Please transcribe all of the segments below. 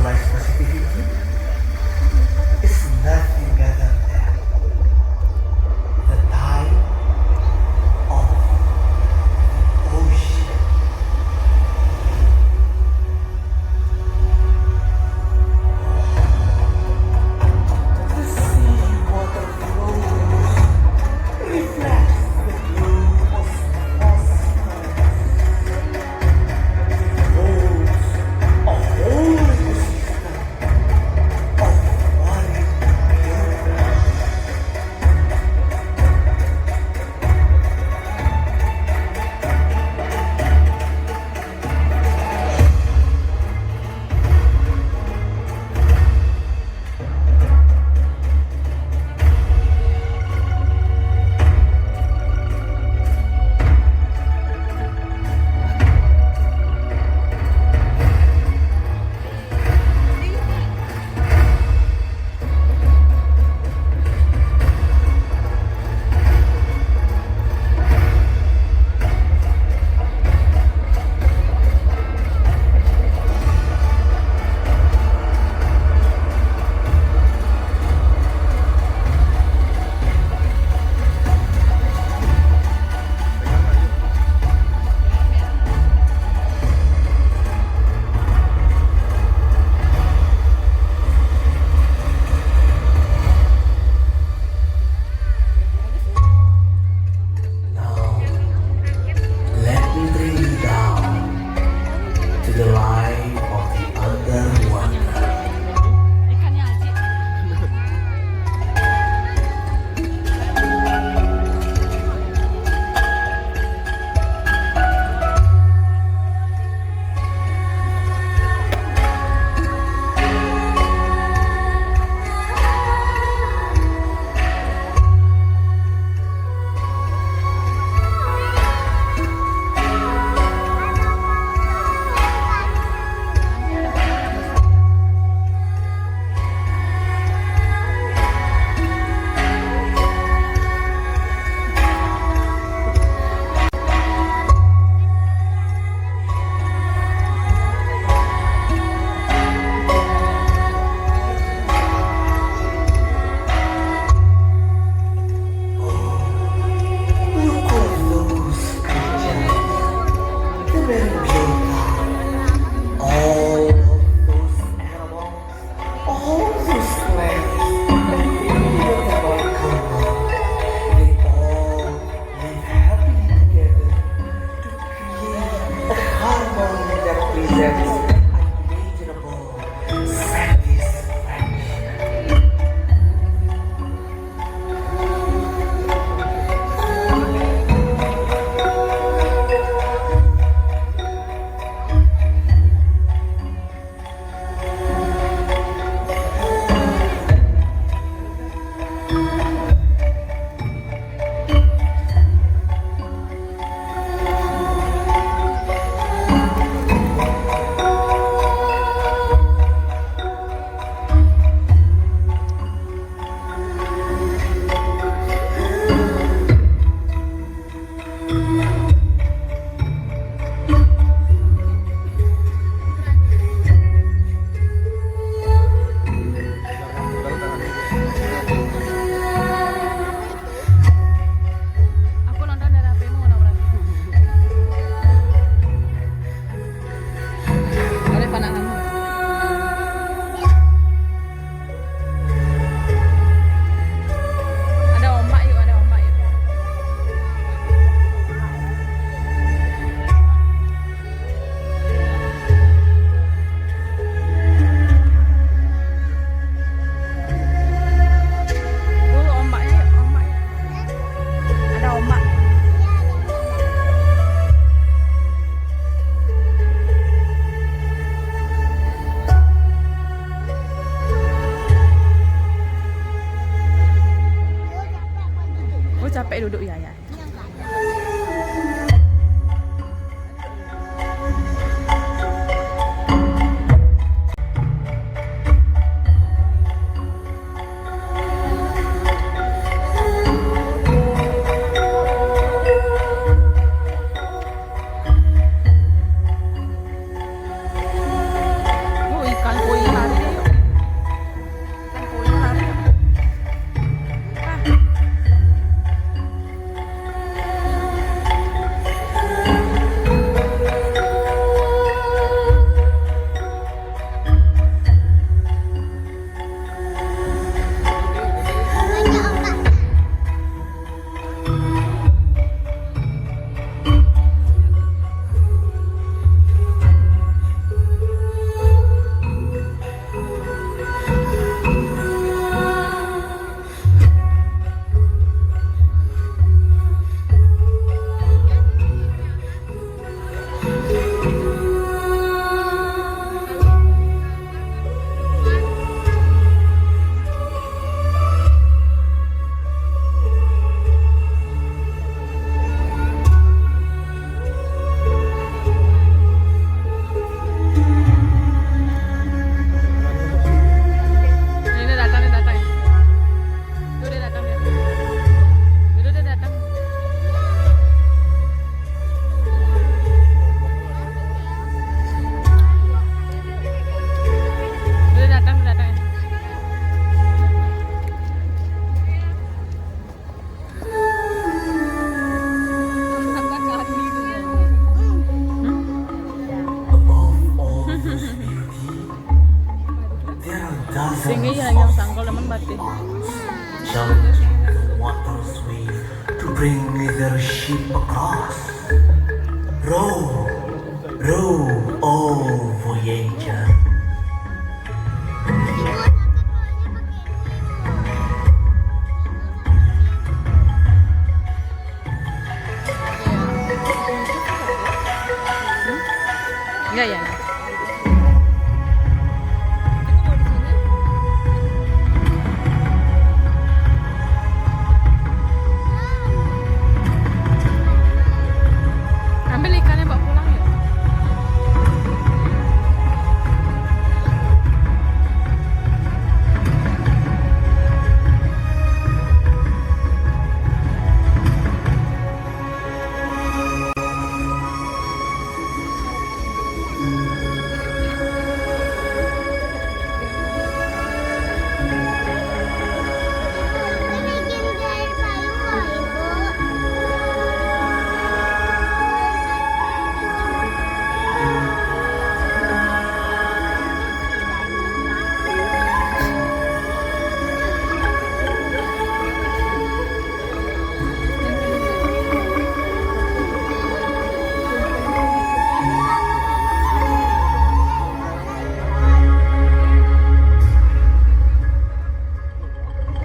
visualize positivity is nothing other than the tide of ocean. The sea water flows, reflects the blue of holds a whole ecosystem of marine beauty. Now, let me bring you down to the life of the underwater. Ikannya aja. Look at those creatures, the Meribionta, all of those animals, all those plants, and even the volcano, they all live happily together to create a harmony that presents unimaginable satisfaction. Aku nonton dari HP-mu mana berarti? Oleh pandanganmu. Ada ombak yuk, ada ombak yuk. Ombaknya yuk, ombak yuk. Ada ombak. Oh capek duduk ya ya. Oh ikan koi Sini dozens ya of yang sangkal teman batik. arms jumping the water's wave to bring me their ship across. Row, row, oh voyager. Iya ya. Ambil ikannya bawa pulang ya.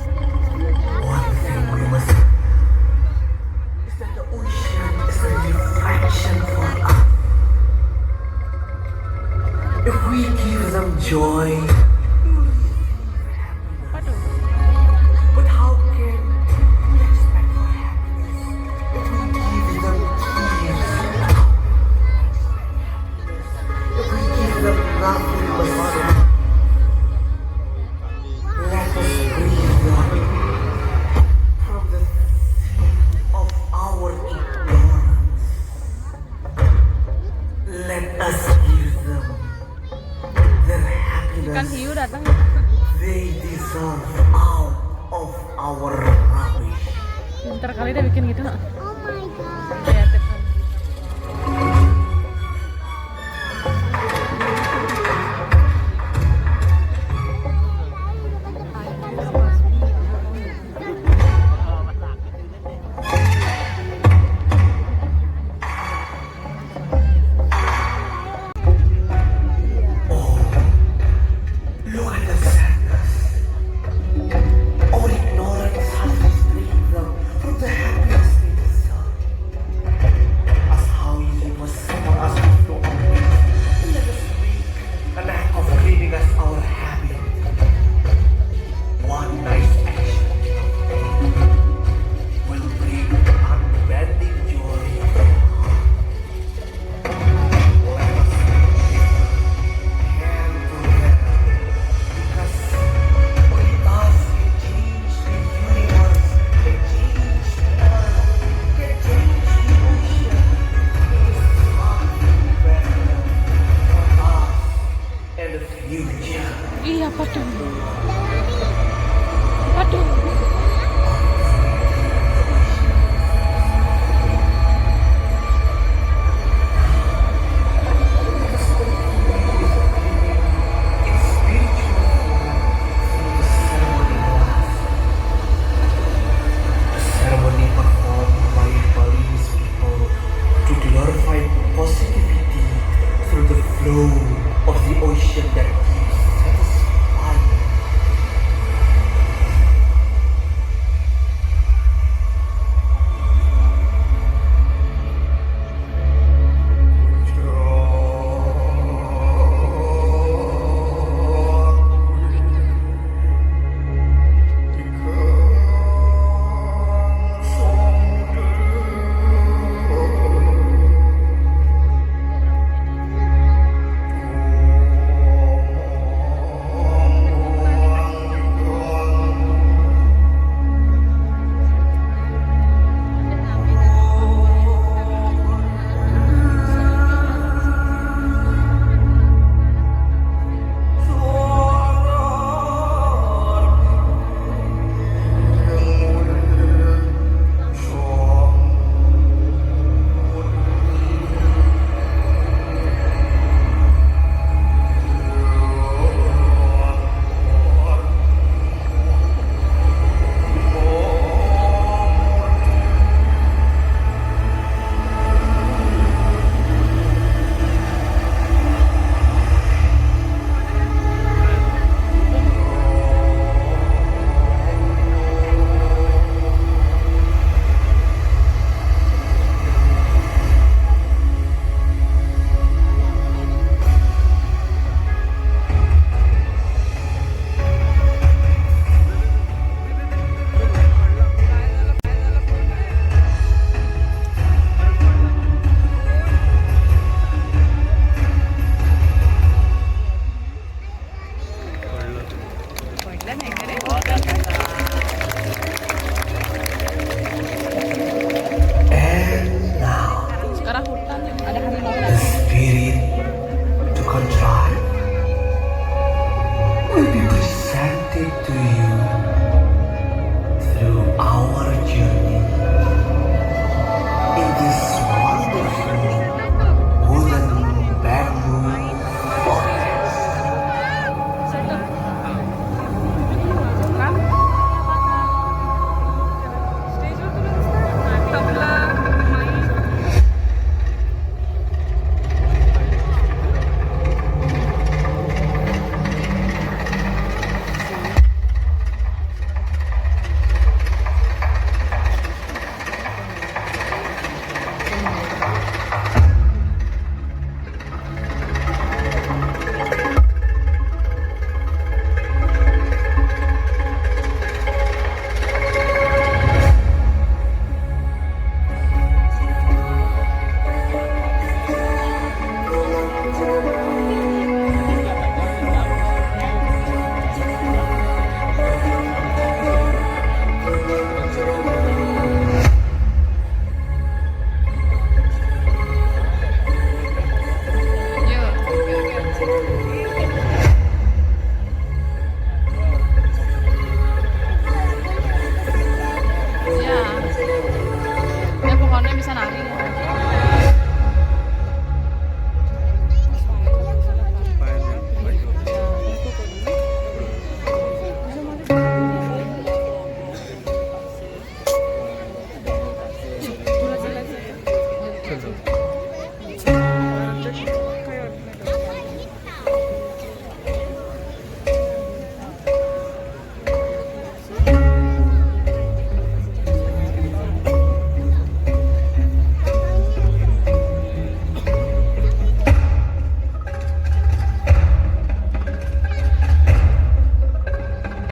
One thing we must is that the ocean is a reflection for us. If we give them joy, Waduh. but how can we expect for happiness if we give them tears? If we give them nothing but sorrow, let us breathe them from the sea of our ignorance. Let us give them their Ikan happiness hiu datang. they deserve out of our rubbish. Pintar kali dia bikin gitu. Oh my god. Kreatif. Look at the sadness. Our ignorance has restrained them from the happiness they deserve. As how easy it was for us to flow away. Let us make an act of cleaning us our habit. One nice action will bring unbending joy to their heart. Let us hand to hand. Because only us can change the universe, can change the earth, can change the ocean. It is something better for us and the future. Iya, apa tuh? Apa tuh?